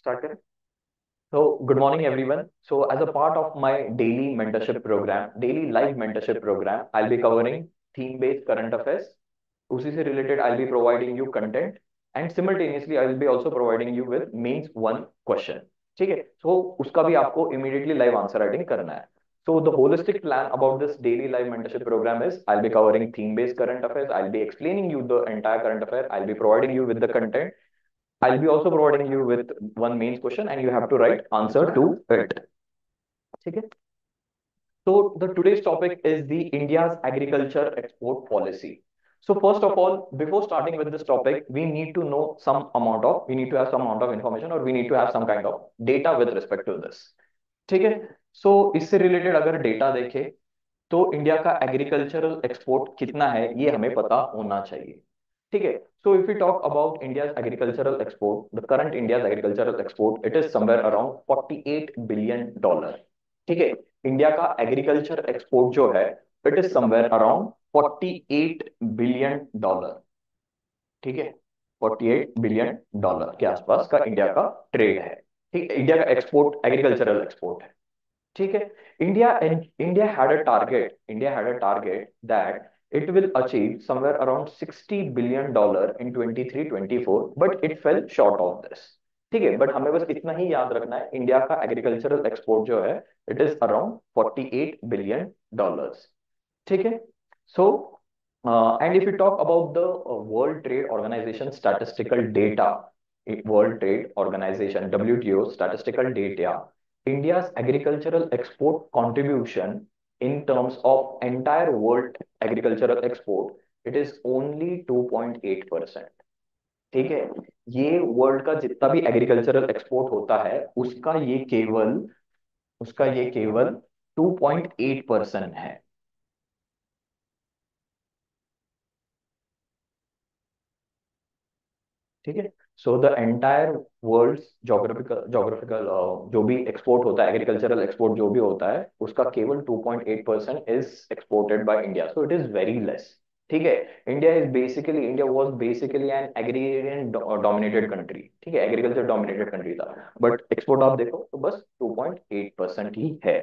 Start करें। So, good morning, everyone. So, as a part of my daily mentorship program, daily live mentorship program, I'll be covering theme-based current affairs. उसी से related, I'll be providing you content, and simultaneously, I will be also providing you with means one question. ठीक है? So, उसका भी आपको immediately live answer writing करना है. So, the holistic plan about this daily live mentorship program is I'll be covering theme-based current affairs. I'll be explaining you the entire current affair. I'll be providing you with the content. I'll be also providing you with one main question and you have to write answer to it. ठीक है? So the today's topic is the India's agriculture export policy. So first of all, before starting with this topic, we need to have some amount of information or we need to have some kind of data with respect to this. ठीक है? So इससे related अगर data देखें तो India का agricultural export कितना है ये हमें पता होना चाहिए. ठीक है. So if you talk about India's agricultural export, the current India's agricultural export it is somewhere around $48 billion. ठीक है. इंडिया का एग्रीकल्चर एक्सपोर्ट जो है it is somewhere around $48 billion. ठीक है. $48 बिलियन के आसपास का इंडिया का ट्रेड है. ठीक है. इंडिया का एक्सपोर्ट एग्रीकल्चरल एक्सपोर्ट है. ठीक है. India had a target that it will achieve somewhere around $60 billion in 23-24, but it fell short of this. ठीक है. बट हमें बस इतना ही याद रखना है, इंडिया का एग्रीकल्चरल एक्सपोर्ट जो है इट इज अराउंड $48 बिलियन. ठीक है. सो and if you talk about the World Trade Organization statistical data, World Trade Organization WTO statistical data, India's agricultural export contribution in terms of entire world agricultural export, it is only 2.8%. ठीक है. ये world का जितना भी agricultural export होता है उसका ये केवल 2.8% है. ठीक है. So the entire world geographical जो भी एक्सपोर्ट होता है, एग्रीकल्चरल एक्सपोर्ट जो भी होता है उसका केवल 2.8% is exported by India. So it is very less. ठीक है. India was basically an agrarian dominated country. ठीक है. एग्रीकल्चर डोमिनेटेड कंट्री था, बट एक्सपोर्ट आप देखो तो बस 2.8% ही है.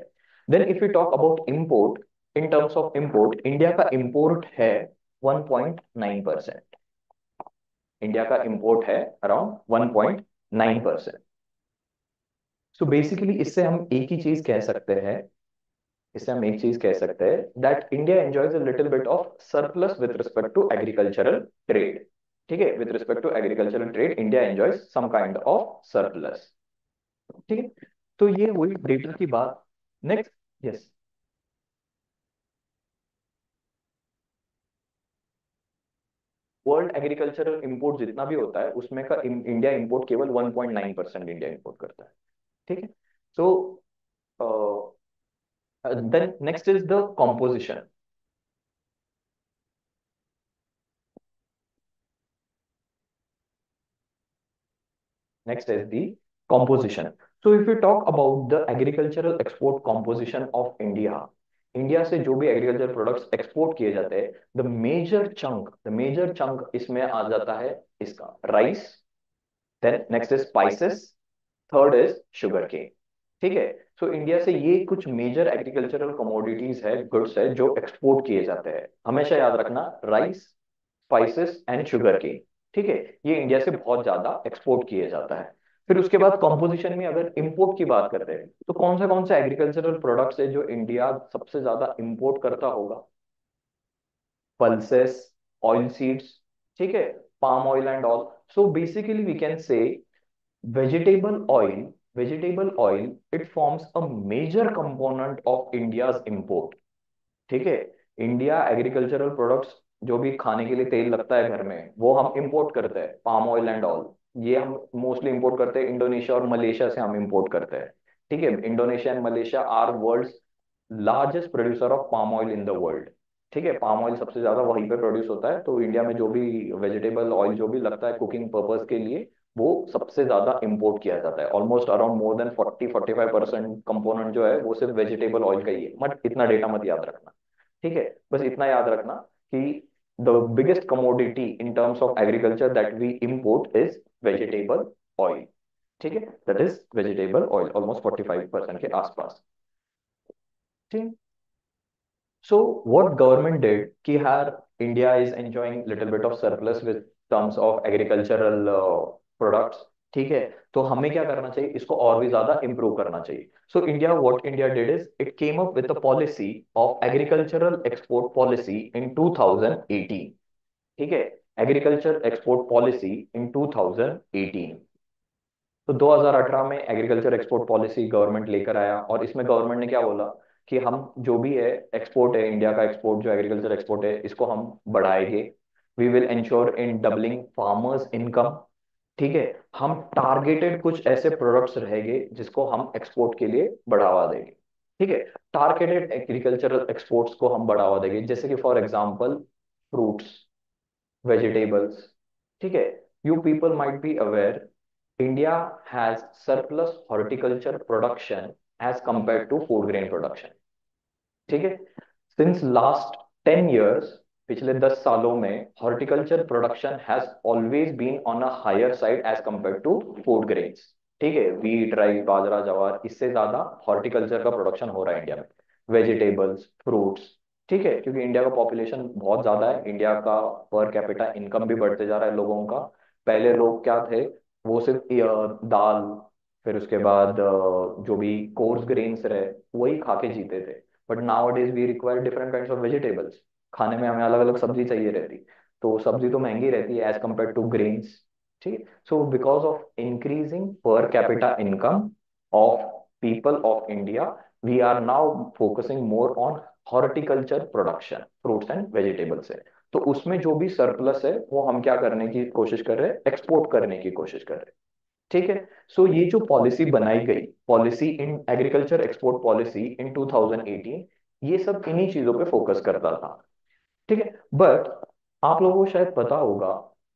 Then if you talk about import, in terms of import India का इंपोर्ट है 1.9%. इंडिया का इंपोर्ट है अराउंड 1.9%. सो बेसिकली इससे हम एक चीज कह सकते हैं that India enjoys a little bit of surplus with respect to agricultural trade. ठीक है. With respect to agricultural trade India enjoys some kind of surplus. ठीक है. तो ये वही डेटा की बात. Next. Yes. World agricultural import जितना भी होता है उसमें का इंडिया इंपोर्ट केवल 1.9% इंडिया इंपोर्ट करता है. ठीक है. सो then next is the composition. Next is the composition. So if you talk about the agricultural export composition of India, India से जो भी एग्रीकल्चर प्रोडक्ट्स एक्सपोर्ट किए जाते हैं द मेजर चंक इसमें आ जाता है इसका rice. Then next is spices. Third is sugar cane. ठीक है. सो इंडिया से ये कुछ मेजर एग्रीकल्चरल कमोडिटीज है, गुड्स है जो एक्सपोर्ट किए जाते हैं. हमेशा याद रखना, rice, spices and sugar cane. ठीक है. ये इंडिया से बहुत ज्यादा एक्सपोर्ट किए जाता है. फिर उसके बाद कॉम्पोजिशन में अगर इंपोर्ट की बात करते हैं तो कौन सा एग्रीकल्चरल प्रोडक्ट्स है जो इंडिया सबसे ज्यादा इंपोर्ट करता होगा? Pulses, oil seeds. ठीक है. Palm oil and all. So basically we can say vegetable oil it forms a major component of India's import. ठीक है. इंडिया एग्रीकल्चरल प्रोडक्ट्स जो भी खाने के लिए तेल लगता है घर में वो हम इंपोर्ट करते हैं, पाम ऑयल एंड ऑल. ये हम मोस्टली इंपोर्ट करते हैं इंडोनेशिया और मलेशिया से हम इंपोर्ट करते हैं. ठीक है. Indonesia and Malaysia are world's largest producer of palm oil in the world. ठीक है. पाम ऑयल सबसे ज्यादा वहीं पे प्रोड्यूस होता है. तो इंडिया में जो भी वेजिटेबल ऑयल जो भी लगता है कुकिंग पर्पज के लिए वो सबसे ज्यादा इंपोर्ट किया जाता है. Almost around more than 40-45% component जो है वो सिर्फ वेजिटेबल ऑयल का ही है. बट इतना डेटा मत याद रखना. ठीक है. बस इतना याद रखना कि the biggest commodity in terms of agriculture that we import is vegetable oil. ठीक है, that is vegetable oil, almost 45% के आसपास। ठीक। So what government did कि यार India is enjoying little bit of surplus with terms of agricultural products, ठीक है, तो हमें क्या करना चाहिए, इसको और भी ज्यादा improve करना चाहिए। So India, what India did is it came up with a policy of agricultural export policy in 2018, ठीक है, agriculture export policy in 2018। तो 2018 में एग्रीकल्चर एक्सपोर्ट पॉलिसी गवर्नमेंट लेकर आया, और इसमें गवर्नमेंट ने क्या बोला कि हम जो भी है एक्सपोर्ट है, इंडिया का एक्सपोर्ट जो एग्रीकल्चर एक्सपोर्ट है, इसको हम बढ़ाएंगे। We will ensure in doubling farmers income, ठीक है। हम टारगेटेड कुछ ऐसे प्रोडक्ट्स रहेंगे जिसको हम एक्सपोर्ट के लिए बढ़ावा देंगे, ठीक है। टारगेटेड एग्रीकल्चरल एक्सपोर्ट्स को हम बढ़ावा देंगे, जैसे कि फॉर एग्जांपल फ्रूट्स, वेजिटेबल्स, ठीक है। You people might be aware India has surplus horticulture production as compared to food grain production, ठीक है। सिंस लास्ट 10 years, पिछले 10 सालों में horticulture production has always been on a higher side as compare to food grains, ठीक है। Wheat, rice, बाजरा, ज्वार, इससे ज्यादा horticulture का प्रोडक्शन हो रहा है इंडिया में। वेजिटेबल्स, फ्रूट्स, ठीक है, क्योंकि इंडिया का पॉपुलेशन बहुत ज्यादा है, इंडिया का पर कैपिटा इनकम भी बढ़ते जा रहा है लोगों का। पहले लोग क्या थे, वो सिर्फ दाल, फिर उसके बाद जो भी कोर्स ग्रेन्स रहे वही खा के जीते थे। But nowadays we require different kinds of vegetables, खाने में हमें अलग अलग सब्जी चाहिए रहती, तो सब्जी तो महंगी रहती है एज कम्पेयर टू ग्रेन्स, ठीक है। So because of increasing per capita income of people of India, we are now focusing more on horticulture production, fruits and vegetables से। तो उसमें जो भी सरप्लस है वो हम क्या करने की कोशिश कर रहे हैं, एक्सपोर्ट करने की कोशिश कर रहे हैं, ठीक है। सो ये जो पॉलिसी बनाई गई, policy in agriculture export policy in 2018, ये सब इन्हीं चीजों पे फोकस करता था, ठीक है। बट आप लोगों को शायद पता होगा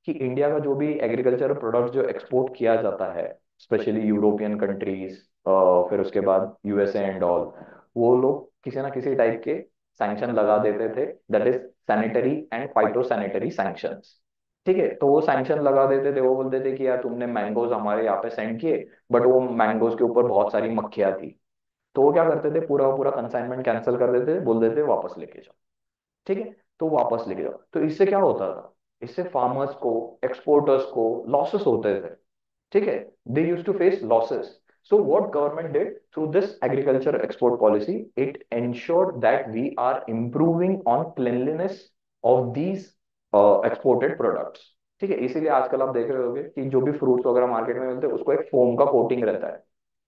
कि इंडिया का जो भी एग्रीकल्चर प्रोडक्ट जो एक्सपोर्ट किया जाता है, स्पेशली यूरोपियन कंट्रीज, फिर उसके बाद यूएसए एंड ऑल, वो लोग किसी ना किसी टाइप के सैंक्शन लगा देते थे, that is sanitary and phyto sanitary sanctions, ठीक है। तो वो सैंक्शन लगा देते थे, वो बोलते थे कि यार तुमने मैंगोज हमारे यहाँ पे सेंड किए, बट वो मैंगोज के ऊपर बहुत सारी मक्खियां थी, तो वो क्या करते थे, पूरा पूरा कंसाइनमेंट कैंसिल कर देते थे, बोल देते वापस लेके जाओ, ठीक है। तो वापस लेके जाओ, तो इससे क्या होता था, इससे फार्मर्स को, एक्सपोर्टर्स को लॉसेस होते थे, ठीक है। They use to face losses. So what government did through this agriculture export policy, it ensured that we are improving on cleanliness of these exported products, ठीक है। इसीलिए आजकल आप देख रहे होंगे कि जो भी फ्रूट्स वगैरह मार्केट में मिलते हैं उसको एक फोम का कोटिंग रहता है,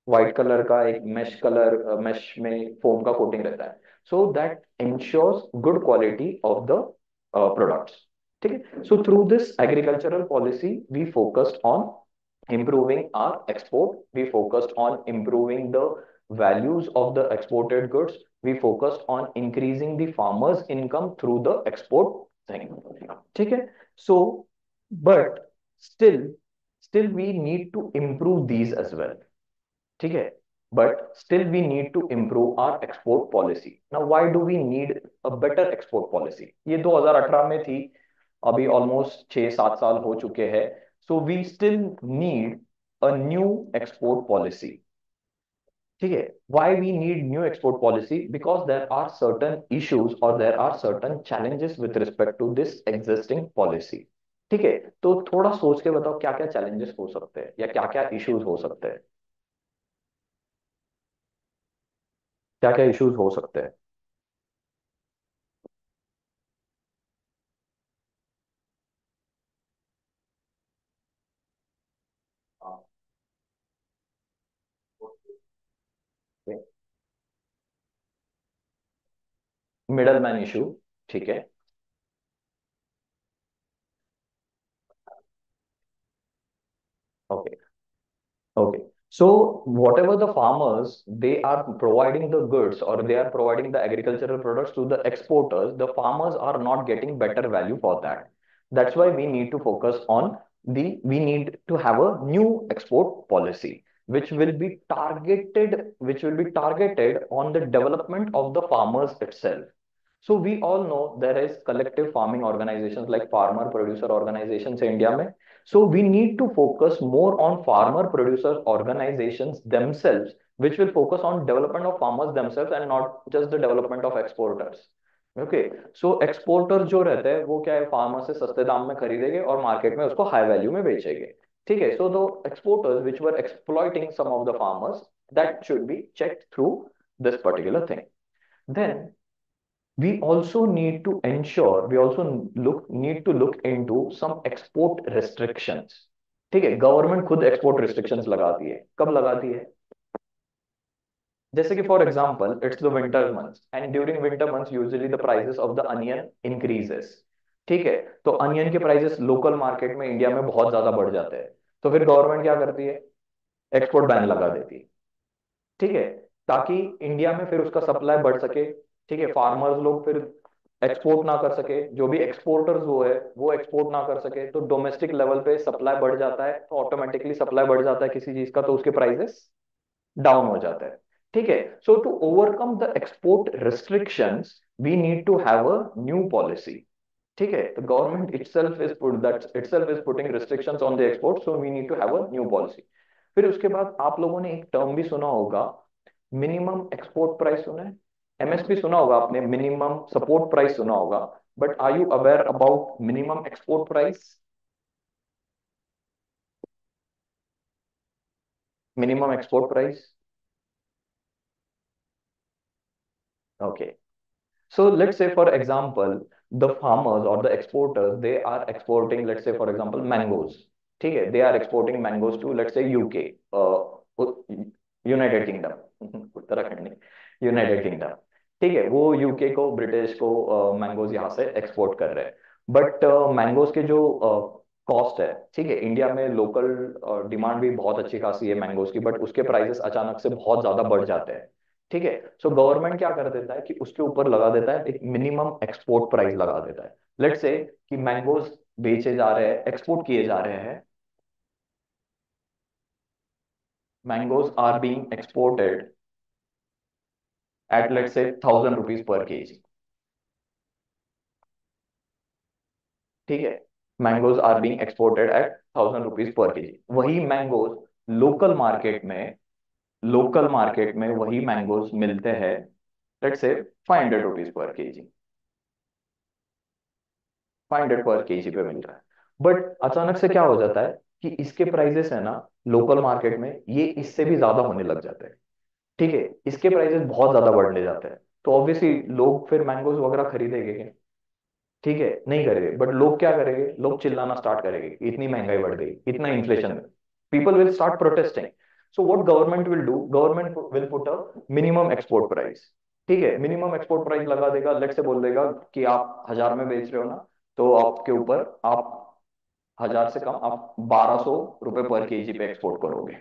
व्हाइट कलर का एक मेश में फोम का कोटिंग रहता है, so that ensures good quality of the products, ठीक है। So through this agricultural policy we focused on improving our export, we focused on improving the values of the exported goods, we focused on increasing the farmers income through the export thing, ठीक है। So but still still we need to improve these as well, ठीक है। But still we need to improve our export policy. Now why do we need a better export policy, ये 2018 में थी, अभी almost 6-7 साल हो चुके हैं। So we still need a new export policy, ठीक है। Why we need new export policy, because there are certain issues और there are certain challenges with respect to this existing policy, ठीक है। तो थोड़ा सोच के बताओ क्या क्या चैलेंजेस हो सकते हैं या क्या क्या इश्यूज हो सकते हैं, क्या क्या इश्यूज हो सकते हैं। मिडल मैन इशू, ठीक है। Okay, okay, so whatever the farmers, they are providing the goods or they are providing the agricultural products to the exporters, the farmers are not getting better value for that. That's why we need to focus on we need to have a new export policy which will be targeted on the development of the farmers itself. So we all know there is collective farming organizations like farmer producer organizations in India में. So we need to focus more on farmer producers organizations themselves, which will focus on development of farmers themselves and not just the development of exporters. Okay, so exporter जो रहते हैं वो क्या है, farmer से सस्ते दाम में खरीदेंगे और मार्केट में उसको हाई वैल्यू में बेचेंगे। ठीक है, so those exporters which were exploiting some of the farmers, that should be checked through this particular thing. Then we also need to ensure, we also need to look into some export restrictions। ठीक है, government खुद export restrictions लगाती है, कब लगाती है? जैसे कि for example it's the winter months and during winter months usually the prices of the onion increases. ठीक है, तो अनियन के प्राइसेस लोकल मार्केट में इंडिया में बहुत ज्यादा बढ़ जाते हैं, तो फिर गवर्नमेंट क्या करती है, एक्सपोर्ट बैन लगा देती है। ठीक है, ताकि इंडिया में फिर उसका सप्लाई बढ़ सके। ठीक है, फार्मर्स लोग फिर एक्सपोर्ट ना कर सके, जो भी एक्सपोर्टर्स वो है वो एक्सपोर्ट ना कर सके, तो डोमेस्टिक लेवल पे सप्लाई बढ़ जाता है, तो ऑटोमेटिकली सप्लाई बढ़ जाता है किसी चीज का, तो उसके प्राइसेस डाउन हो जाता है। ठीक है, so to overcome the export restrictions we need to have a new policy. ठीक है, the government itself is put that itself is putting restrictions on the export, so we need to have a new policy। फिर उसके बाद आप लोगों ने एक term भी सुना होगा, मिनिमम एक्सपोर्ट प्राइस सुना है, एमएसपी सुना होगा आपने, मिनिमम सपोर्ट प्राइस सुना होगा, but are you aware about minimum export price? Minimum export price, okay. So let's say, for example, the farmers or the exporters, they are exporting, let's say, for example, mangoes. ठीक है, they are exporting mangoes to, let's say, UK, United kingdom, Uttarakhand नहीं, United kingdom. ठीक है, वो UK को, British को mangoes यहाँ से एक्सपोर्ट कर रहे हैं, बट मैंगोज के जो कॉस्ट है, ठीक है, इंडिया में लोकल डिमांड भी बहुत अच्छी खासी है मैंगोज की, बट उसके प्राइसेस अचानक से बहुत ज्यादा बढ़ जाते हैं। ठीक है, सो गवर्नमेंट क्या कर देता है कि उसके ऊपर लगा देता है एक मिनिमम एक्सपोर्ट प्राइस लगा देता है। लेट्स से कि मैंगोज बेचे जा रहे हैं, एक्सपोर्ट किए जा रहे हैं, mangoes are being exported at, let's say, 1000 rupees per KG. ठीक है, mangoes are being exported at 1000 rupees per KG. वही मैंगोज लोकल मार्केट में, लोकल मार्केट में वही मैंगोज मिलते हैं, let's say, 500 rupees per KG, 500 पर केजी पे मिल रहा है। बट अचानक से क्या हो जाता है कि इसके प्राइसेस है ना, लोकल मार्केट में ये इससे भी ज्यादा होने लग जाते हैं। ठीक है, इसके प्राइसेस बहुत ज्यादा बढ़ने जाते हैं, तो ऑब्वियसली लोग फिर मैंगोज वगैरह खरीदेंगे क्या? ठीक है, नहीं करेंगे, बट लोग क्या करेंगे, लोग चिल्लाना स्टार्ट करेंगे, इतनी महंगाई बढ़ गई, इतना inflation, people will start protesting. So what government will do, government will put a minimum export price. ठीक है, मिनिमम एक्सपोर्ट प्राइस लगा देगा, लेट से बोल देगा कि आप 1000 में बेच रहे हो ना, तो आपके ऊपर, आप 1000 से कम आप 1200 रुपए पर केजी पे एक्सपोर्ट करोगे,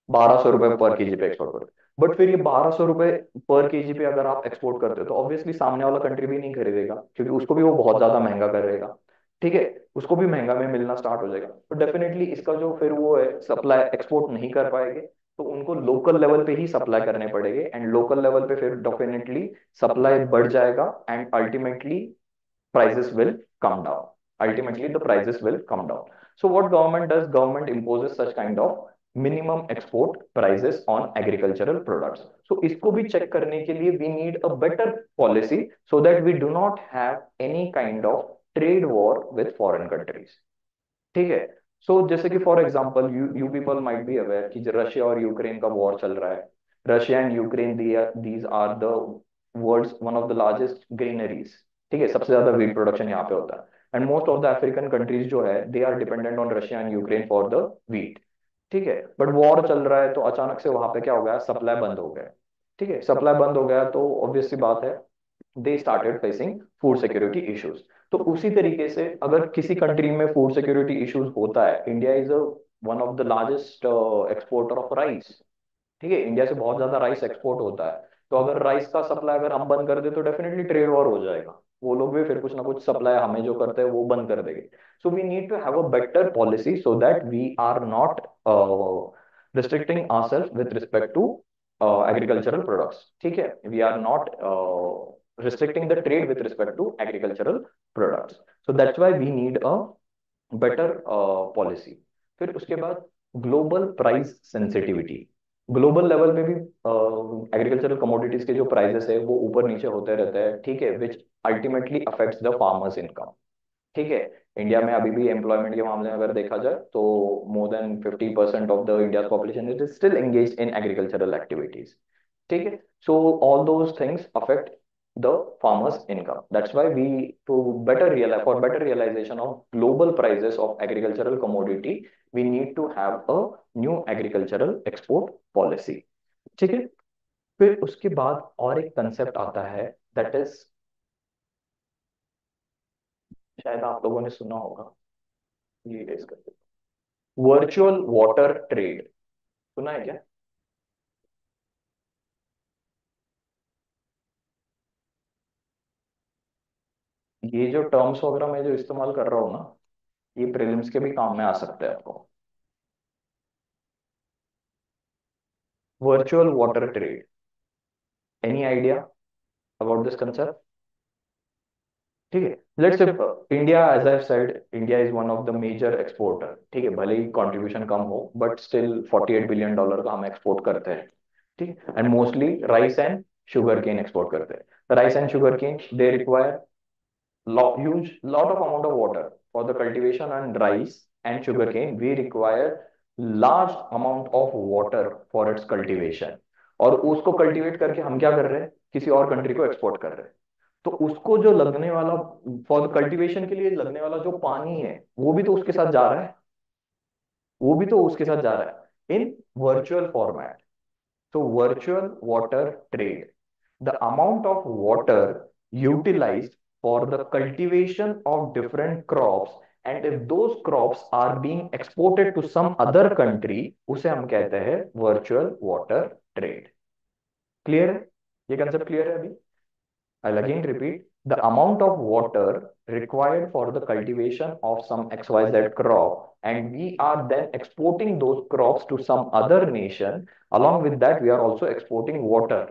1200 रुपए पर केजी पे एक्सपोर्ट करोगे। बट फिर ये 1200 रुपए पर केजी पे अगर आप एक्सपोर्ट करते हो, तो ऑब्वियसली सामने वाला कंट्री भी नहीं खरीदेगा, क्योंकि उसको भी वो बहुत ज्यादा महंगा कर रहेगा। ठीक है, उसको भी महंगा में मिलना स्टार्ट हो जाएगा, तो डेफिनेटली इसका जो फिर वो है, सप्लाई एक्सपोर्ट नहीं कर पाएंगे, तो उनको लोकल लेवल पे ही सप्लाई करने पड़ेंगे, एंड लोकल लेवल पे फिर डेफिनेटली सप्लाई बढ़ जाएगा, and ultimately prices will come down. Ultimately, the prices will come down. So what government does? Government imposes such kind of minimum export prices on agricultural products. So इसको भी check करने के लिए we need a better policy so that we do not have any kind of trade war with foreign countries. ठीक है, सो जैसे कि for example you people might be aware कि जो रशिया और यूक्रेन का वॉर चल रहा है, Russia and Ukraine, these are the world's one of the largest granaries. ठीक है, सबसे ज्यादा वीट प्रोडक्शन यहाँ पे होता है, and most of the African countries जो है they are dependent on Russia and Ukraine for the wheat. ठीक है, बट वॉर चल रहा है, तो अचानक से वहां पे क्या हो गया, सप्लाई बंद हो गया। ठीक है, सप्लाई बंद हो गया, तो ऑब्वियस सी बात है, they started facing food security issues. तो उसी तरीके से अगर किसी कंट्री में फूड सिक्योरिटी इश्यूज होता है, India is one of the largest exporter of rice. ठीक है, इंडिया से बहुत ज्यादा राइस एक्सपोर्ट होता है, तो अगर राइस का सप्लाई अगर हम बंद कर दे, तो डेफिनेटली ट्रेड वॉर हो जाएगा, वो लोग भी फिर कुछ ना कुछ सप्लाई हमें जो करते हैं वो बंद कर देंगे। So we need to have a better policy so that we are not restricting ourselves with respect to agricultural products। ठीक है, we are not restricting the trade with respect to agricultural products, so that's why we need a better policy. फिर उसके बाद global price sensitivity. Global level पे भी agricultural commodities के जो prices है वो ऊपर नीचे होते रहते हैं, ठीक है, which ultimately affects the farmers income. ठीक है। इंडिया में अभी भी एम्प्लॉयमेंट के मामले में अगर देखा जाए तो more than 50% of the India population it is still engage in agricultural activities. ठीक है। So all those things affect the farmers income. That's why we, to better realize, for better realization of global prices of agricultural commodity, we need to have a new agricultural export policy. ठीक है। फिर उसके बाद और एक concept आता है, that is, शायद आप लोगों ने सुना होगा, ये डिस्कस, वर्चुअल वाटर ट्रेड। सुना है क्या? ये जो टर्म्स वगैरह मैं जो इस्तेमाल कर रहा हूँ ना, ये प्रीलिम्स के भी काम में आ सकते हैं आपको। Virtual water trade, any idea about this concept? ठीक है। Let's say India, as I said, India is one of the major exporter. ठीक है, भले ही कंट्रीब्यूशन कम हो बट स्टिल $48 बिलियन का हम एक्सपोर्ट करते हैं। ठीक है। And mostly rice and sugar cane export करते हैं। Rice and sugar cane they require lot of amount of water for the cultivation, and rice and sugarcane we require large amount of water for its cultivation। और उसको cultivate करके हम क्या कर रहे हैं, किसी और कंट्री को एक्सपोर्ट कर रहे हैं। तो उसको जो लगने वाला, फॉर कल्टीवेशन के लिए लगने वाला जो पानी है वो भी तो उसके साथ जा रहा है, वो भी तो उसके साथ जा रहा है in virtual format. So virtual water trade, the amount of water utilized for the cultivation of different crops, and if those crops are being exported to some other country, उसे हम कहते हैं virtual water trade। क्लियर है? ये concept clear है अभी? I'll again repeat, the amount of water required for the cultivation of some XYZ crop, and we are then exporting those crops to some other nation. Along with that, we are also exporting water।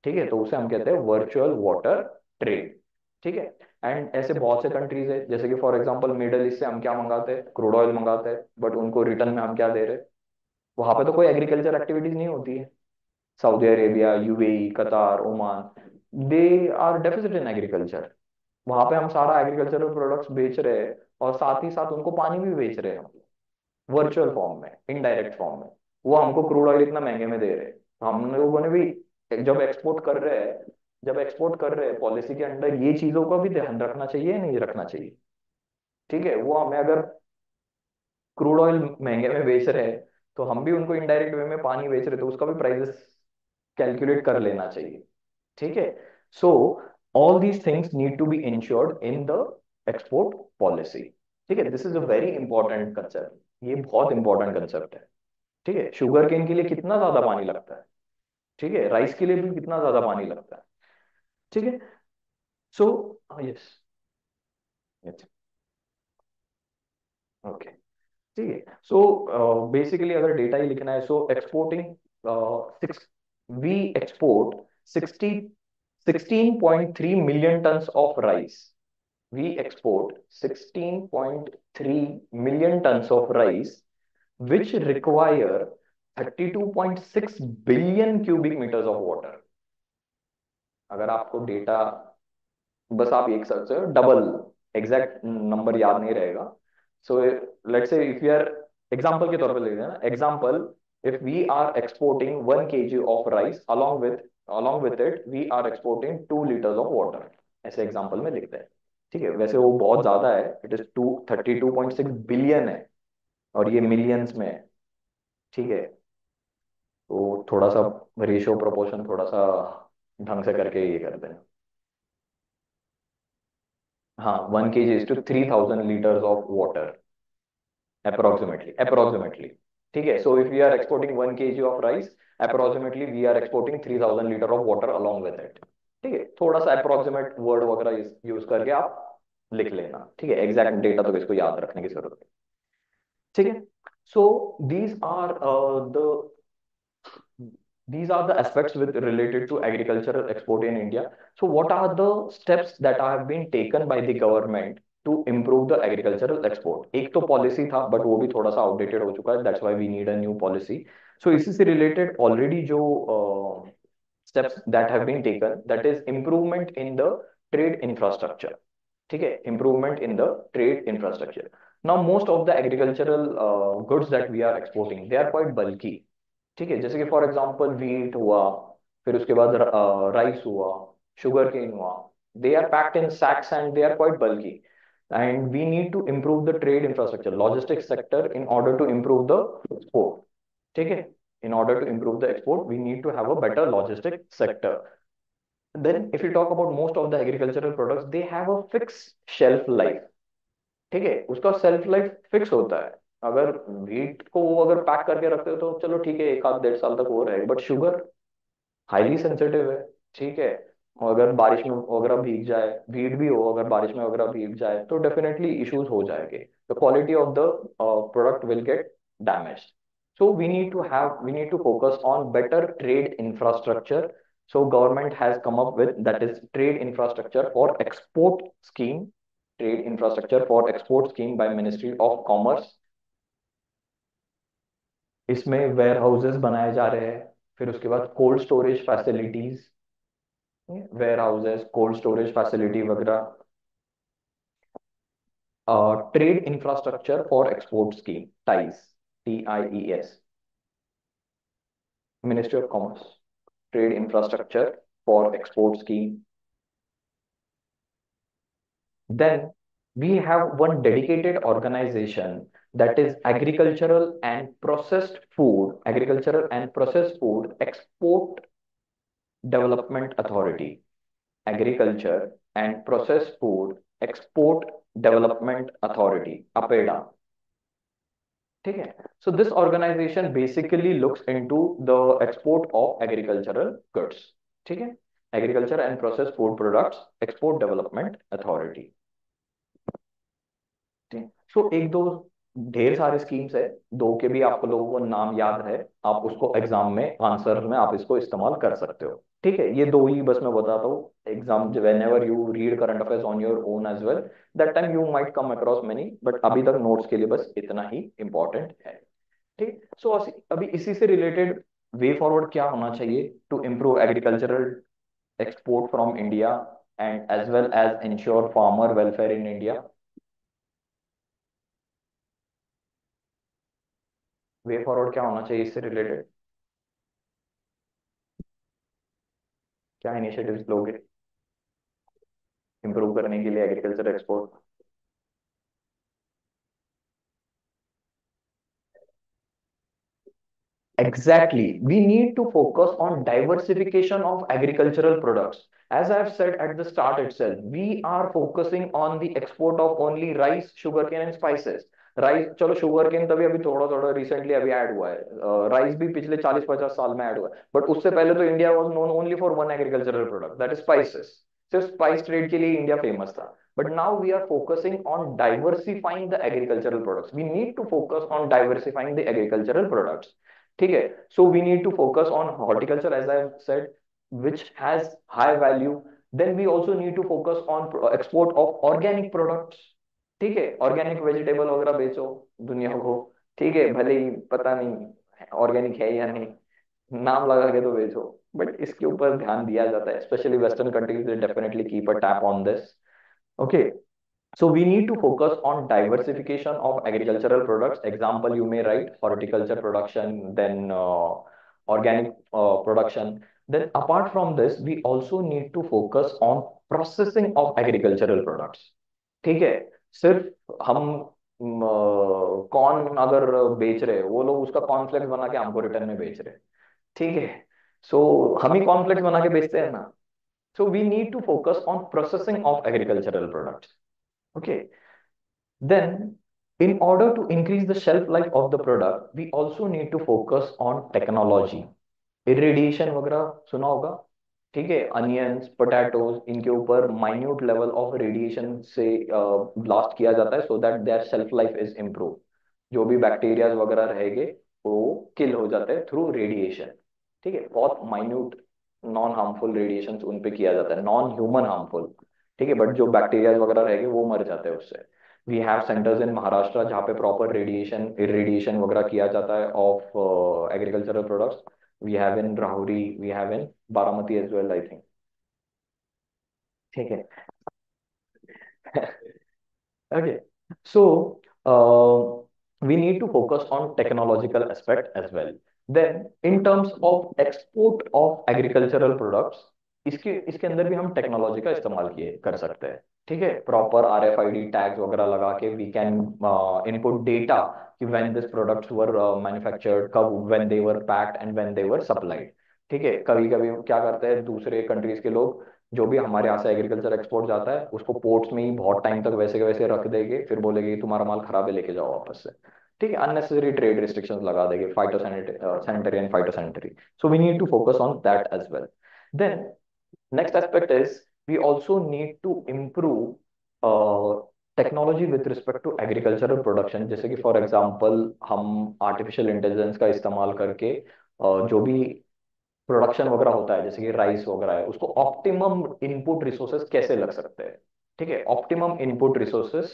ठीक है, तो उसे हम कहते हैं virtual water trade. ठीक है। And ऐसे बहुत से कंट्रीज है, जैसे कि फॉर एग्जांपल मिडल ईस्ट से हम क्या मंगाते हैं, क्रूड ऑयल मंगाते हैं, बट उनको रिटर्न में हम क्या दे रहे हैं? वहां पे तो कोई एग्रीकल्चर एक्टिविटीज नहीं होती है। Saudi Arabia, UAE, Qatar, Oman, they are deficit in agriculture. वहां पे हम सारा एग्रीकल्चरल प्रोडक्ट्स बेच रहे हैं और साथ ही साथ उनको पानी भी बेच रहे हैं हम, वर्चुअल फॉर्म में, इनडायरेक्ट फॉर्म में। वो हमको क्रूड ऑयल इतना महंगे में दे रहे हैं, तो हम लोगों ने भी जब एक्सपोर्ट कर रहे हैं, जब एक्सपोर्ट कर रहे हैं पॉलिसी के अंडर ये चीजों का भी ध्यान रखना चाहिए, नहीं रखना चाहिए? ठीक है। वो हमें अगर क्रूड ऑयल महंगे में बेच रहे हैं तो हम भी उनको इनडायरेक्ट वे में पानी बेच रहे, तो उसका भी प्राइसेस कैलकुलेट कर लेना चाहिए। ठीक है। So all these things need to be ensured in the export policy. ठीक है, this is a very important concept, ये बहुत इंपॉर्टेंट कंसेप्ट है। ठीक है, शुगर केन के लिए कितना ज्यादा पानी लगता है, ठीक है, राइस के लिए भी कितना ज्यादा पानी लगता है। ठीक है। सो यस, ओके, ठीक है। सो बेसिकली अगर डेटा ही लिखना है, so exporting six we export 16.3 million tons of rice। We export 16.3 million tons of rice, which require 32.6 billion cubic meters of water। अगर आपको डेटा, बस आप एक सर्च करो, डबल, एग्जैक्ट नंबर याद नहीं रहेगा। So let's say if you are, example के तौर पे ले लेना, example, if we are exporting 1 kg of rice, along with it we are exporting 2 liters of water। ऐसे एग्जांपल में लिखते हैं। ठीक है, वैसे वो बहुत ज्यादा है, इट इज 32.6 बिलियन है, और ये मिलियंस में है। ठीक है, तो थोड़ा सा रेशियो प्रोपोर्शन थोड़ा सा ढंग से करके ये करते हैं। हाँ, 1 kg is to 3,000 liters of water, approximately. ठीक है। So if we are exporting 1 kg of rice, approximately we are exporting 3,000 litre of water along with it. ठीक है, थोड़ा सा अप्रोक्सीमेट वर्ड वगैरह यूज करके आप लिख लेना। ठीक है, एग्जैक्ट डेटा तो इसको याद रखने की जरूरत है। ठीक है। So these are the these are the aspects with related to agricultural export in India। So what are the steps that have been taken by the government to improve the agricultural export. एक तो policy था but वो भी थोड़ा सा outdated हो चुका है, that's why we need a new policy. So इसी से रिलेटेड ऑलरेडी जो steps that have been taken, that is improvement in the trade infrastructure। ठीक है, improvement in the trade infrastructure। Now most of the agricultural goods that we are exporting, they are quite bulky। ठीक है, जैसे कि for example wheat हुआ, फिर उसके बाद राइस हुआ, शुगर केन हुआ, they are packed in sacks and they are quite bulky, and we need to improve the trade infrastructure, logistics sector, in order to improve the export। ठीक है, in order to improve the export we need to have a better logistic sector। Then if you talk about most of the agricultural products, they have a fixed shelf life। ठीक है, उसका self life fix होता है। अगर wheat को वो अगर pack करके रखते हो तो चलो ठीक है, एक आध डेढ़ साल तक वो रहेगा, बट शुगर हाईली सेंसिटिव है। ठीक है, और अगर बारिश में वगैरह भीग जाए, वीट भी हो, अगर बारिश में वगैरह भीग जाए तो डेफिनेटली इश्यूज हो जाएंगे, the quality of the product will get damaged. So we need to focus on better trade infrastructure। So government has come up with, that is trade infrastructure for export scheme, trade infrastructure for export scheme by Ministry of Commerce। इसमें warehouses बनाए जा रहे हैं, फिर उसके बाद cold storage facilities, warehouses, cold storage facility वगैरह, trade infrastructure for export scheme, TIES, TIES, ministry of commerce, trade infrastructure for export scheme. Then we have one dedicated organization, that is Agricultural and Processed Food Export Development Authority, Agriculture and Processed Food Export Development Authority, APEDA। ठीक है, so this organization basically looks into the export of agricultural goods। ठीक है, Agriculture and Processed Food Products Export Development Authority। सो एक दो ढेर सारे schemes है, दो के भी आपको लोगों को नाम याद है, आप उसको एग्जाम में आंसर में आप इसको इस्तेमाल कर सकते हो। ठीक है, ये दो ही बस मैं बताता हूँ। Exam whenever you read current affairs on your own as well, that time you might come across many, but अभी तक नोट्स के लिए बस इतना ही इंपॉर्टेंट है। ठीक, सो अभी इसी से रिलेटेड वे फॉरवर्ड क्या होना चाहिए to improve agricultural export from India and as well as ensure farmer welfare in India. Way forward क्या होना चाहिए इससे रिलेटेड, क्या इनिशिएटिव्स लोगे इंप्रूव करने के लिए agriculture export. Exactly. We need to focus on diversification of agricultural products. As I have said at the start itself, we are focusing on the export of only rice, sugarcane and spices। Rice चलो, sugar cane तभी अभी थोड़ा थोड़ा recently अभी add हुआ है, rice भी पिछले 40-50 साल में ऐड हुआ है, बट उससे पहले तो India was known only for one agricultural product, that is spices. सिर्फ स्पाइस ट्रेड के लिए इंडिया फेमस था, but now we are focusing on diversifying the agricultural products. We need to focus on diversifying the agricultural products. ठीक है, so we need to focus on horticulture, as I said, which has high value। Then we also need to focus on export of organic products। ठीक है, organic vegetable वगैरह बेचो दुनिया को। ठीक है, भले ही पता नहीं ऑर्गेनिक है या नहीं, नाम लगा के तो बेचो, बट इसके ऊपर ध्यान दिया जाता है, specially western countries they definitely keep a tap on this. Okay, so we need to focus on diversification of agricultural products। Example, you may write horticulture production, then organic production। Then apart from this, we also need to focus on processing of agricultural products। ठीक है, सिर्फ हम corn अगर बेच रहे हैं, वो लोग उसका कॉर्नफ्लेक्स बना के हमको रिटर्न में बेच रहे हैं। ठीक है, सो हम ही कॉर्नफ्लेक्स बना के बेचते हैं ना। So we need to focus on processing of agricultural products। Okay, then, in order to increase the shelf life of the product, we also need to focus on technology। इरिडिएशन वगैरह सुना होगा। ठीक है, अनियंस, पोटैटोज, इनके ऊपर minute level of radiation से blast किया जाता है, so that their shelf life is improve. जो भी बैक्टीरियाज वगैरह रहेंगे वो किल हो जाते हैं थ्रू रेडिएशन। ठीक है, बहुत माइन्यूट नॉन हार्मफुल रेडिएशन उन पे किया जाता है, नॉन ह्यूमन हार्मफुल। ठीक है, बट जो बैक्टीरिया वगैरह रहेंगे वो मर जाते हैं उससे। We have centres in Maharashtra जहाँ पे प्रॉपर रेडिएशन इरेडिएशन वगैरह किया जाता है of agricultural products. We have in Rahuri, we have in Baramati as well, I think. ठीक है। Okay. So, we need to focus on technological aspect as well. Then, in terms of export of agricultural products, इसके इसके अंदर भी हम technology का इस्तेमाल किए कर सकते हैं। ठीक है, प्रॉपर RFID टैग्स वगैरह लगा के वी कैन इनपुट डेटा कि when this products were manufactured, कब, when they were packed and when they were supplied. ठीक है, कभी कभी क्या करते हैं दूसरे कंट्रीज के लोग, जो भी हमारे यहाँ से एग्रीकल्चर एक्सपोर्ट जाता है उसको पोर्ट्स में ही बहुत टाइम तक वैसे के वैसे रख देंगे, फिर बोलेंगे तुम्हारा माल खराब है लेके जाओ वापस से। ठीक है, अननेसेसरी ट्रेड रिस्ट्रिक्शंस लगा देंगे, phytosanitary and phytosanitary. So we need to focus on that as well. Then next aspect is we also need to improve technology with respect to agricultural production. जैसे कि for example हम artificial intelligence का इस्तेमाल करके जो भी production वगैरह होता है जैसे कि राइस वगैरह है उसको ऑप्टिमम इनपुट रिसोर्सेज कैसे लग सकते हैं। ठीक है, optimum input resources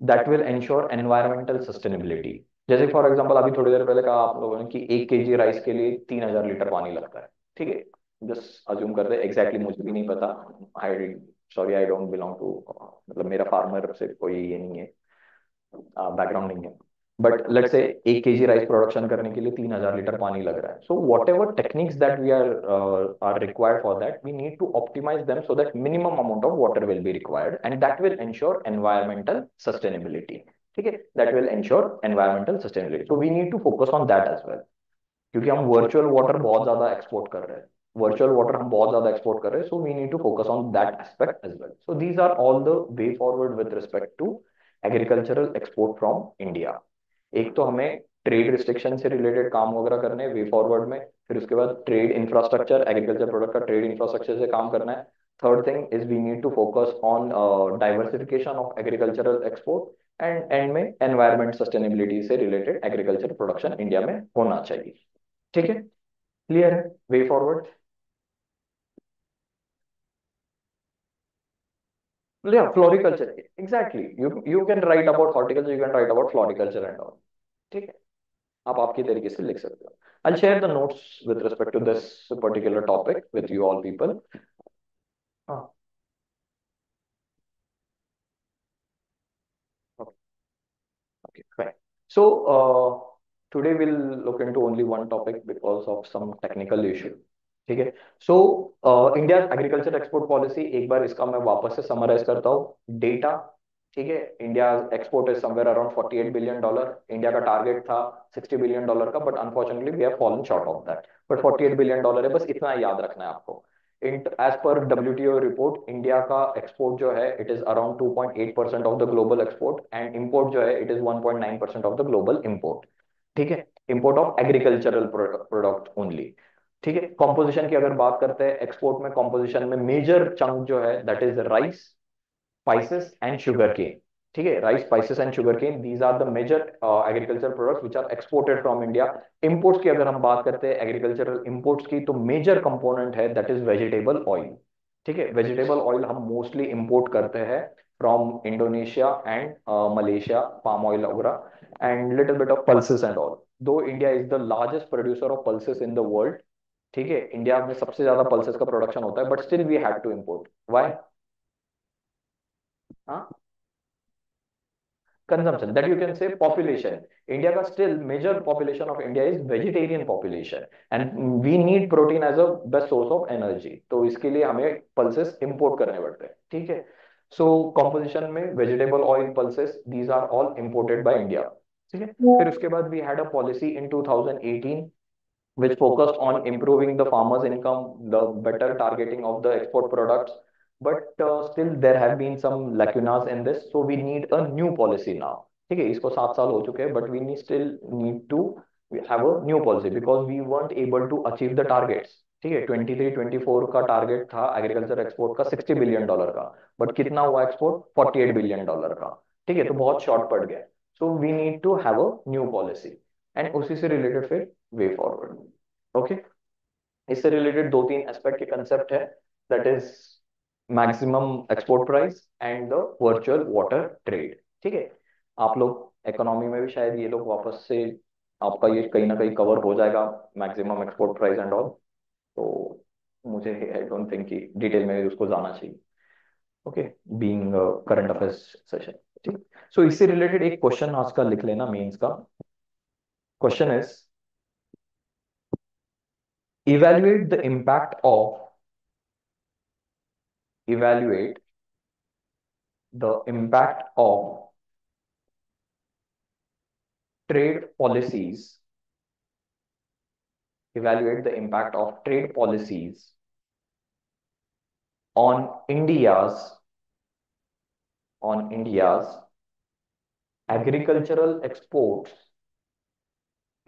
that will ensure environmental sustainability. जैसे फॉर एग्जांपल अभी थोड़ी देर पहले कहा आप लोगों ने कि 1 kg राइस के लिए 3,000 लीटर पानी लगता है। ठीक है, जस्ट अज्यूम करते हैं, एग्जैक्टली मुझे भी नहीं पता। I sorry, I don't belong to, मतलब मेरा फार्मर से कोई ये नहीं है, बैकग्राउंड नहीं है। But let's say 1 kg rice production करने के लिए 3,000 लीटर पानी लग रहा है। So whatever techniques that we are required for that, we need to optimize them so that minimum amount of water will be required and that will ensure environmental sustainability. ठीक है, that will ensure environmental sustainability, so we need to focus on that as well. क्योंकि हम virtual water बहुत ज्यादा export कर रहे हैं, virtual water हम बहुत ज्यादा एक्सपोर्ट कर रहे हैं, so we need to focus on that aspect as well. So these are all the way forward with respect to agricultural export from India. एक तो हमें ट्रेड रिस्ट्रिक्शन से रिलेटेड काम वगैरह करने हैं वे फॉरवर्ड में, फिर उसके बाद ट्रेड इंफ्रास्ट्रक्चर, एग्रीकल्चर प्रोडक्ट का ट्रेड इंफ्रास्ट्रक्चर से काम करना है। Third thing is we need to focus on diversification of agricultural export and and में एनवायरमेंट सस्टेनेबिलिटी से रिलेटेड एग्रीकल्चर प्रोडक्शन इंडिया में होना चाहिए। ठीक है, क्लियर है way forward? Yeah, floriculture. Exactly. You can write about horticulture, you can write about floriculture and all. ठीक है, आप आपकी तरीके से लिख सकते हो। I'll share the notes with respect to this particular topic with you all people. हाँ, okay, okay, fine. So, today we'll look into only one topic because of some technical issue. ठीक है, so India agriculture export policy, एक बार इसका मैं वापस से summarise करता हूँ डेटा। ठीक है, India export is somewhere around $48 billion. India का टारगेट था $60 बिलियन का, but unfortunately we have fallen short of that. But $48 billion है, बस इतना याद रखना है आपको। As per WTO report, India का एक्सपोर्ट जो है it is around 2.8% of the global export, and import जो है it is 1.9% of the global import. ठीक है, import of agricultural product only. ठीक है, कॉम्पोजिशन की अगर बात करते हैं, एक्सपोर्ट में कॉम्पोजिशन में मेजर चंक जो है that is rice, spices and sugar cane. ठीक है, rice, spices and sugar cane, these are the major agriculture products which are exported from India. Imports की अगर हम बात करते हैं एग्रीकल्चरल इंपोर्ट्स की, तो मेजर कंपोनेंट है दैट इज वेजिटेबल ऑयल। ठीक है, वेजिटेबल ऑयल हम मोस्टली इंपोर्ट करते हैं from Indonesia and Malaysia, palm oil वगैरह, and little bit of pulses and all. Though India is the largest producer of pulses in the world. ठीक है, India में सबसे ज्यादा पल्सेस का प्रोडक्शन होता है, but still we had to import. Why? हाँ, consumption, that you can say population. India का still major population of India is vegetarian population and we need protein as a best source of energy, तो इसके लिए हमें pulses import करने पड़ते हैं। ठीक है, so composition में vegetable oil, pulses, these are all imported by India। ठीक है, फिर उसके बाद we had a policy in 2018 which focused on improving the farmers' income, the better targeting of the export products. But still, there have been some lacunas in this, so we need a new policy now. ठीक है, इसको 7 साल हो चुके हैं, but we need still need to have a new policy because we weren't able to achieve the targets। ठीक है, 23-24 का टारगेट था एग्रीकल्चर एक्सपोर्ट का $60 बिलियन का, बट कितना हुआ एक्सपोर्ट? $48 बिलियन का। ठीक है, तो बहुत शॉर्ट पड़ गया। So we need to have a new policy and उसी से रिलेटेड फिर वे फॉरवर्ड। ओके, इससे रिलेटेड दो तीन एस्पेक्ट के कंसेप्ट है, that is maximum export price and the virtual water trade. ठीक है, आप लोग इकोनॉमी में भी शायद ये लोग वापस से आपका ये कहीं ना कहीं कवर हो जाएगा, maximum export price and all. तो मुझे आई डोंट थिंक कि डिटेल में उसको जाना चाहिए। Okay, being current affairs session. ठीक, सो इससे रिलेटेड एक क्वेश्चन आज का लिख लेना मेंस का। Question is, evaluate the impact of evaluate the impact of trade policies, evaluate the impact of trade policies on India's agricultural exports,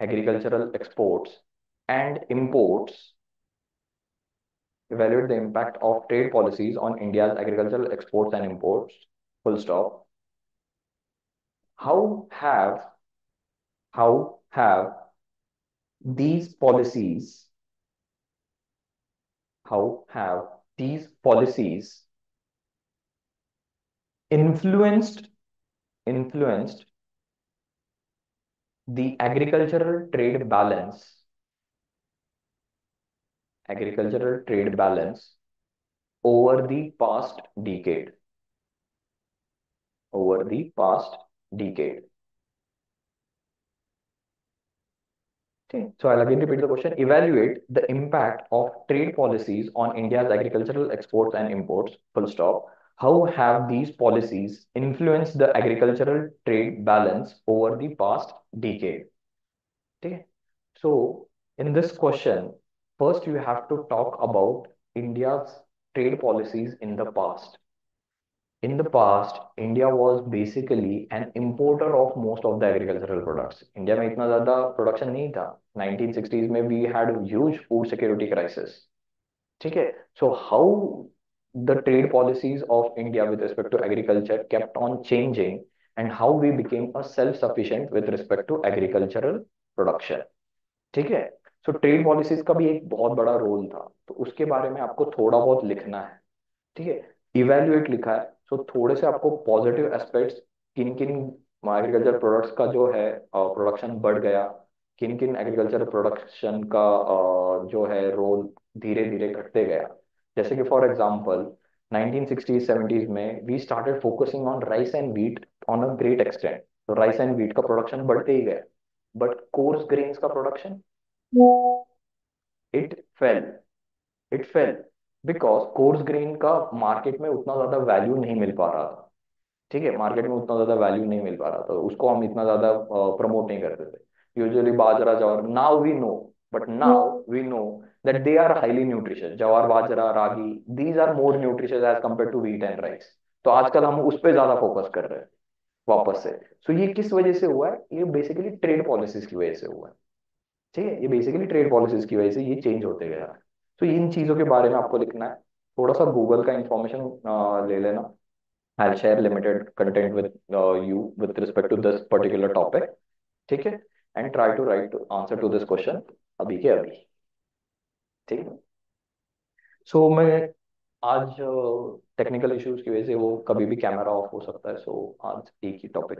agricultural exports and imports. Evaluate the impact of trade policies on India's agricultural exports and imports. Full stop. How have how have these policies how have these policies influenced the agricultural trade balance over the past decade over the past decade. Okay, so I'll again repeat the question. Evaluate the impact of trade policies on India's agricultural exports and imports. Full stop. How have these policies influenced the agricultural trade balance over the past decade? Okay. So in this question, first you have to talk about India's trade policies in the past. In the past, India was basically an importer of most of the agricultural products. India में इतना ज्यादा production नहीं था। 1960s में we had a huge food security crisis. ठीक है, so how the trade policies of India with respect to agriculture kept on changing and how we became a self-sufficient with respect to agricultural production. ठीक है, so trade policies का भी एक बहुत बड़ा role था, तो उसके बारे में आपको थोड़ा बहुत लिखना है। ठीक है, इवेल्युएट लिखा है, सो थोड़े से आपको पॉजिटिव एस्पेक्ट्स, किन किन एग्रीकल्चर प्रोडक्ट्स का जो है प्रोडक्शन बढ़ गया, किन किन एग्रीकल्चर प्रोडक्शन का जो है रोल धीरे धीरे घटते गया। जैसे कि फॉर एग्जांपल 1960s 70s में we started focusing on rice and wheat on a great extent, तो राइस एंड व्हीट का प्रोडक्शन बढ़ते ही गया, बट कोर्स ग्रेन्स का production it fail it fail because coarse grain का मार्केट में उतना ज्यादा वैल्यू नहीं मिल पा रहा था। ठीक है, मार्केट में उतना ज्यादा वैल्यू नहीं मिल पा रहा था, उसको हम इतना ज्यादा प्रमोट नहीं करते थे। Usually bajra jowar, now we know that they are highly nutritious. Jowar bajra ragi, these are more nutritious as compare to wheat and rice. तो आजकल हम उस पर ज्यादा फोकस कर रहे हैं वापस से। सो ये किस वजह से हुआ है? ये बेसिकली ट्रेड पॉलिसीज की वजह से हुआ है। ठीक है, ये बेसिकली ट्रेड पॉलिसीज की वजह से ये चेंज होते गया है। तो इन चीजों के बारे में आपको लिखना है। थोड़ा सा गूगल का इंफॉर्मेशन ले लेना। I share limited content with you with respect to this particular topic. ठीक है, and try to write answer to this question अभी के अभी। ठीक है, सो मैं आज टेक्निकल इश्यूज की वजह से वो कभी भी कैमरा ऑफ हो सकता है, सो आज एक ही टॉपिक